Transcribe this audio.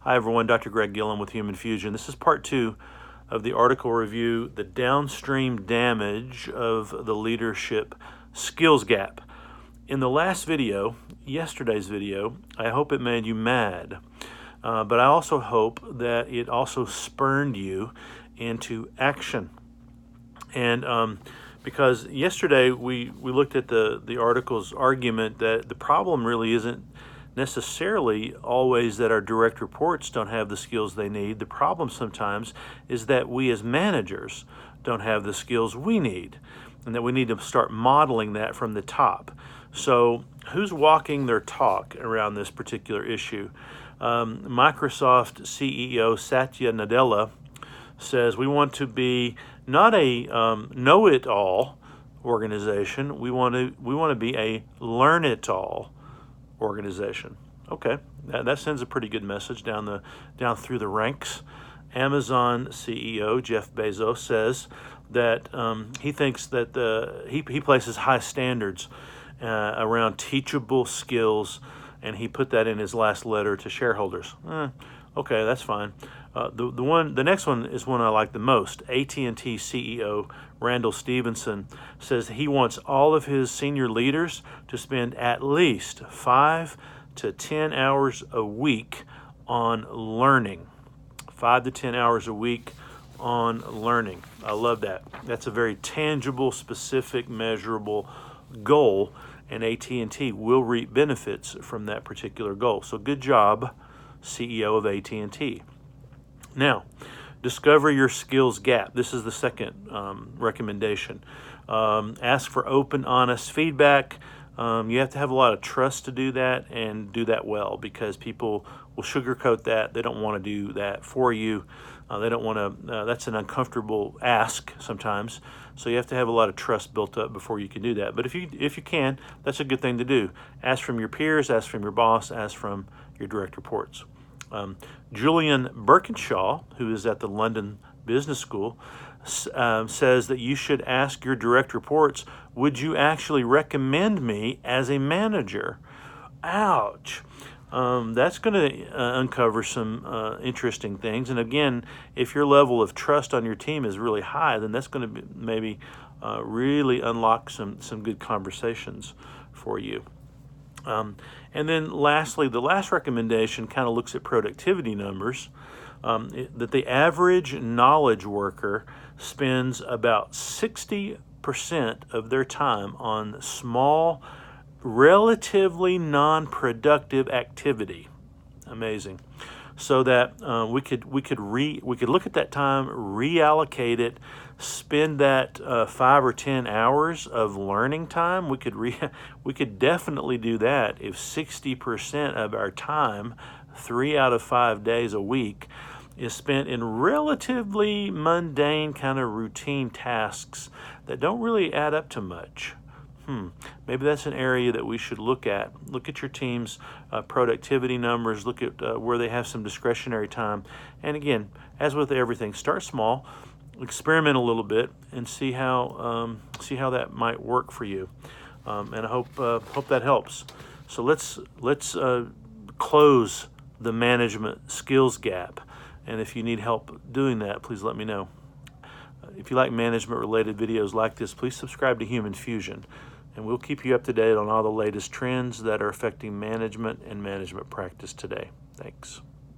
Hi everyone, Dr. Greg Gillum with Human Fusion. This is part 2 of the article review, The Downstream Damage of the Leadership Skills Gap. In the last video, yesterday's video, I hope it made you mad, but I also hope that it also spurned you into action. And because yesterday we looked at the article's argument that the problem really isn't necessarily always that our direct reports don't have the skills they need. The problem sometimes is that we as managers don't have the skills we need, and that we need to start modeling that from the top. So who's walking their talk around this particular issue? Microsoft CEO Satya Nadella says we want to be not a know-it-all organization. We want to be a learn-it-all organization. Okay, that sends a pretty good message down through the ranks. Amazon CEO Jeff Bezos says that he thinks that he places high standards around teachable skills, and he put that in his last letter to shareholders. Okay, that's fine. The next one is one I like the most. AT&T CEO Randall Stevenson says he wants all of his senior leaders to spend at least 5 to 10 hours a week on learning. 5 to 10 hours a week on learning. I love that. That's a very tangible, specific, measurable goal, and AT&T will reap benefits from that particular goal. So good job, CEO of AT&T. Now, discover your skills gap. This is the second recommendation. Ask for open, honest feedback. You have to have a lot of trust to do that, and do that well, because people will sugarcoat that. They don't want to do that for you. They don't want to. That's an uncomfortable ask sometimes. So you have to have a lot of trust built up before you can do that. But if you can, that's a good thing to do. Ask from your peers, ask from your boss, ask from your direct reports. Julian Birkinshaw, who is at the London Business School, says that you should ask your direct reports, would you actually recommend me as a manager? Ouch. That's going to uncover some interesting things. And again, if your level of trust on your team is really high, then that's going to maybe really unlock some good conversations for you. And then lastly, the last recommendation kind of looks at productivity numbers, that the average knowledge worker spends about 60% of their time on small, relatively non-productive activity. Amazing. So that we could look at that time, reallocate it, spend that 5 or 10 hours of learning time. We could definitely do that if 60% of our time, 3 out of 5 days a week, is spent in relatively mundane kind of routine tasks that don't really add up to much. Maybe that's an area that we should look at. Look at your team's productivity numbers. Look at where they have some discretionary time. And again, as with everything, start small, experiment a little bit, and see how that might work for you. And I hope that helps. So let's close the management skills gap. And if you need help doing that, please let me know. If you like management-related videos like this, please subscribe to Human Fusion, and we'll keep you up to date on all the latest trends that are affecting management and management practice today. Thanks.